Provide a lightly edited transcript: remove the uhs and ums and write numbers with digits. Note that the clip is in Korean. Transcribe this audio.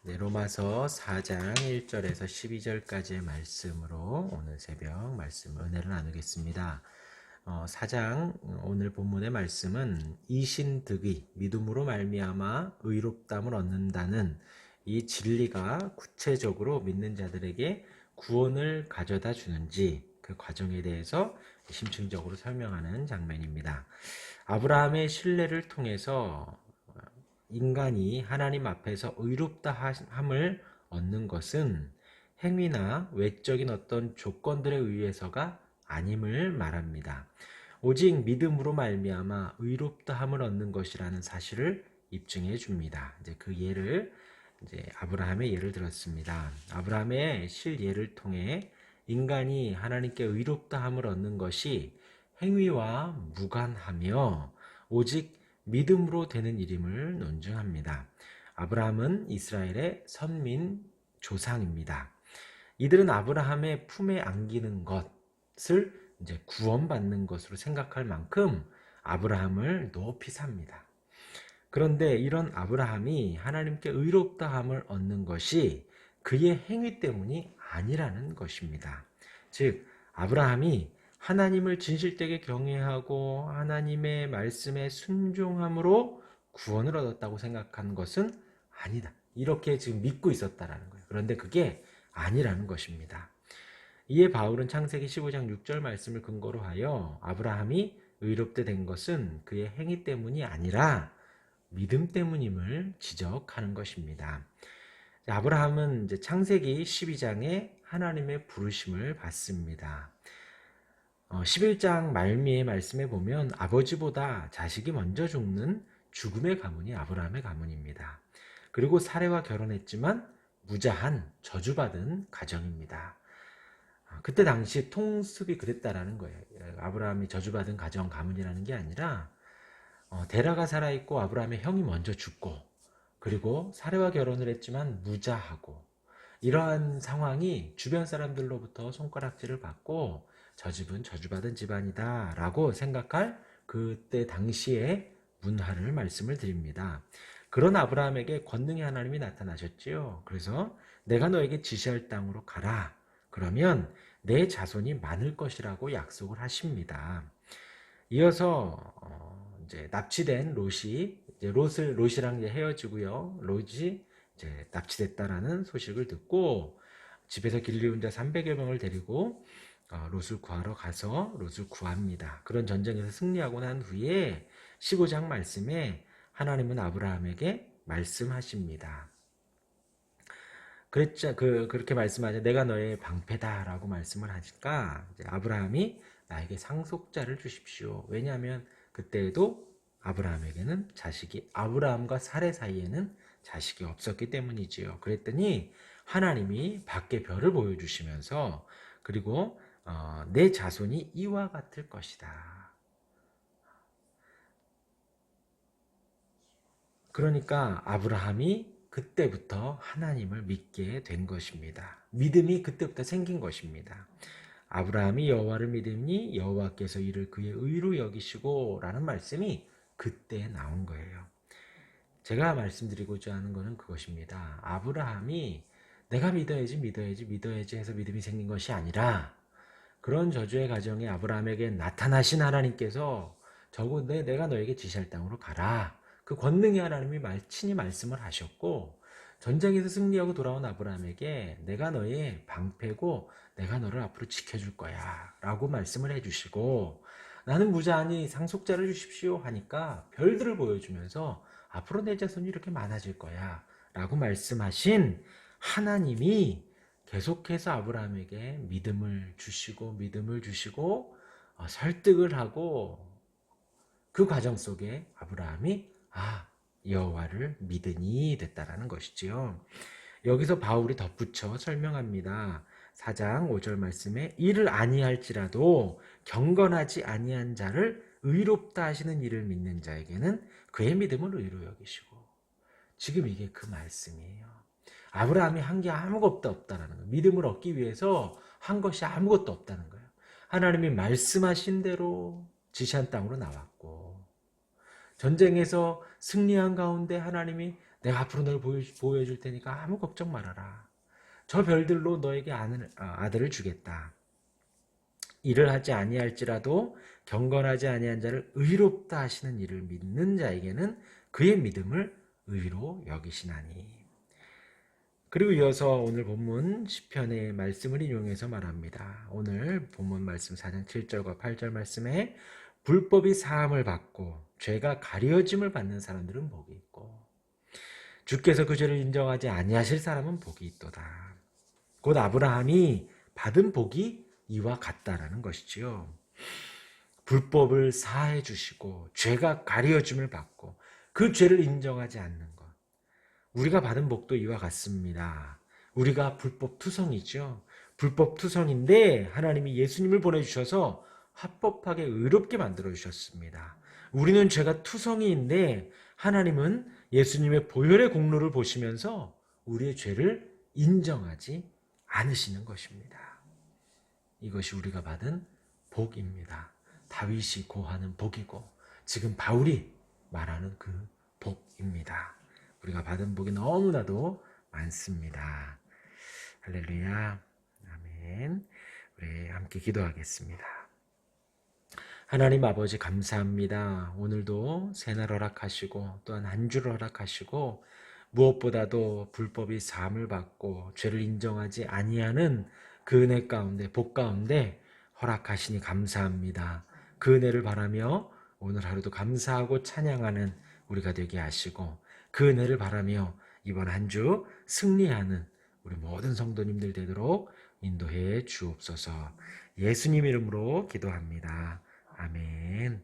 네, 로마서 4장 1절에서 12절까지의 말씀으로 오늘 새벽 말씀 은혜를 나누겠습니다. 4장 오늘 본문의 말씀은 이신득의 믿음으로 말미암아 의롭다함을 얻는다는 이 진리가 구체적으로 믿는 자들에게 구원을 가져다 주는지 그 과정에 대해서 심층적으로 설명하는 장면입니다. 아브라함의 신뢰를 통해서 인간이 하나님 앞에서 의롭다함을 얻는 것은 행위나 외적인 어떤 조건들에 의해서가 아님을 말합니다. 오직 믿음으로 말미암아 의롭다함을 얻는 것이라는 사실을 입증해 줍니다. 이제 그 예를 아브라함의 예를 들었습니다. 아브라함의 실예를 통해 인간이 하나님께 의롭다함을 얻는 것이 행위와 무관하며 오직 믿음으로 되는 일임을 논증합니다. 아브라함은 이스라엘의 선민 조상입니다. 이들은 아브라함의 품에 안기는 것을 이제 구원받는 것으로 생각할 만큼 아브라함을 높이 삽니다. 그런데 이런 아브라함이 하나님께 의롭다함을 얻는 것이 그의 행위 때문이 아니라는 것입니다. 즉 아브라함이 하나님을 진실되게 경외하고 하나님의 말씀에 순종함으로 구원을 얻었다고 생각한 것은 아니다. 이렇게 지금 믿고 있었다라는 거예요. 그런데 그게 아니라는 것입니다. 이에 바울은 창세기 15장 6절 말씀을 근거로 하여 아브라함이 의롭게 된 것은 그의 행위 때문이 아니라 믿음 때문임을 지적하는 것입니다. 아브라함은 이제 창세기 12장에 하나님의 부르심을 받습니다. 11장 말미의 말씀에 보면 아버지보다 자식이 먼저 죽는 죽음의 가문이 아브라함의 가문입니다. 그리고 사레와 결혼했지만 무자한 저주받은 가정입니다. 그때 당시 통습이 그랬다라는 거예요. 아브라함이 저주받은 가정 가문이라는 게 아니라 데라가 살아있고 아브라함의 형이 먼저 죽고 그리고 사레와 결혼을 했지만 무자하고 이러한 상황이 주변 사람들로부터 손가락질을 받고 저 집은 저주받은 집안이다 라고 생각할 그때 당시의 문화를 말씀을 드립니다. 그런 아브라함에게 권능의 하나님이 나타나셨지요. 그래서 내가 너에게 지시할 땅으로 가라. 그러면 내 자손이 많을 것이라고 약속을 하십니다. 이어서 이제 납치된 롯이 이제 롯이랑 이제 헤어지고요. 롯이 이제 납치됐다라는 소식을 듣고 집에서 길리운 자 300여 명을 데리고 롯을 구하러 가서 롯을 구합니다. 그런 전쟁에서 승리하고 난 후에 15장 말씀에 하나님은 아브라함에게 말씀하십니다. 그렇게 말씀하자 내가 너의 방패다라고 말씀을 하니까 아브라함이 나에게 상속자를 주십시오. 왜냐하면 그때에도 아브라함에게는 아브라함과 사레 사이에는 자식이 없었기 때문이지요. 그랬더니 하나님이 밖에 별을 보여주시면서 그리고 내 자손이 이와 같을 것이다. 그러니까 아브라함이 그때부터 하나님을 믿게 된 것입니다. 믿음이 그때부터 생긴 것입니다. 아브라함이 여호와를 믿으니 여호와께서 이를 그의 의로 여기시고 라는 말씀이 그때 나온 거예요. 제가 말씀드리고자 하는 것은 그것입니다. 아브라함이 내가 믿어야지 해서 믿음이 생긴 것이 아니라 그런 저주의 가정에 아브라함에게 나타나신 하나님께서 내가 너에게 지시할 땅으로 가라. 그 권능의 하나님이 친히 말씀을 하셨고 전쟁에서 승리하고 돌아온 아브라함에게 내가 너의 방패고 내가 너를 앞으로 지켜줄 거야 라고 말씀을 해주시고 나는 무자하니 상속자를 주십시오 하니까 별들을 보여주면서 앞으로 내 자손이 이렇게 많아질 거야 라고 말씀하신 하나님이 계속해서 아브라함에게 믿음을 주시고 설득을 하고 그 과정 속에 아브라함이 여호와를 믿으니 됐다라는 것이지요. 여기서 바울이 덧붙여 설명합니다. 4장 5절 말씀에 이를 아니할지라도 경건하지 아니한 자를 의롭다 하시는 이를 믿는 자에게는 그의 믿음을 의로 여기시고 지금 이게 그 말씀이에요. 아브라함이 한 게 아무것도 없다는 거예요. 믿음을 얻기 위해서 한 것이 아무것도 없다는 거예요. 하나님이 말씀하신 대로 지시한 땅으로 나왔고 전쟁에서 승리한 가운데 하나님이 내가 앞으로 널 보호해 줄 테니까 아무 걱정 말아라. 저 별들로 너에게 아들을 주겠다. 일을 하지 아니할지라도 경건하지 아니한 자를 의롭다 하시는 이를 믿는 자에게는 그의 믿음을 의로 여기시나니. 그리고 이어서 오늘 본문 시편의 말씀을 인용해서 말합니다. 오늘 본문 말씀 4장 7절과 8절 말씀에 불법이 사함을 받고 죄가 가려짐을 받는 사람들은 복이 있고 주께서 그 죄를 인정하지 아니하실 사람은 복이 있도다. 곧 아브라함이 받은 복이 이와 같다라는 것이지요. 불법을 사해 주시고 죄가 가려짐을 받고 그 죄를 인정하지 않는 것. 우리가 받은 복도 이와 같습니다. 우리가 불법 투성이죠. 불법 투성인데 하나님이 예수님을 보내주셔서 합법하게 의롭게 만들어 주셨습니다. 우리는 죄가 투성이인데 하나님은 예수님의 보혈의 공로를 보시면서 우리의 죄를 인정하지 않으시는 것입니다. 이것이 우리가 받은 복입니다. 다윗이 고하는 복이고 지금 바울이 말하는 그 복입니다. 우리가 받은 복이 너무나도 많습니다. 할렐루야. 아멘. 우리 함께 기도하겠습니다. 하나님 아버지 감사합니다. 오늘도 새날 허락하시고 또한 한 주를 허락하시고 무엇보다도 불법이 사함을 받고 죄를 인정하지 아니하는 그 은혜 가운데 복 가운데 허락하시니 감사합니다. 그 은혜를 바라며 오늘 하루도 감사하고 찬양하는 우리가 되게 하시고 그 은혜를 바라며 이번 한 주 승리하는 우리 모든 성도님들 되도록 인도해 주옵소서. 예수님 이름으로 기도합니다. 아멘.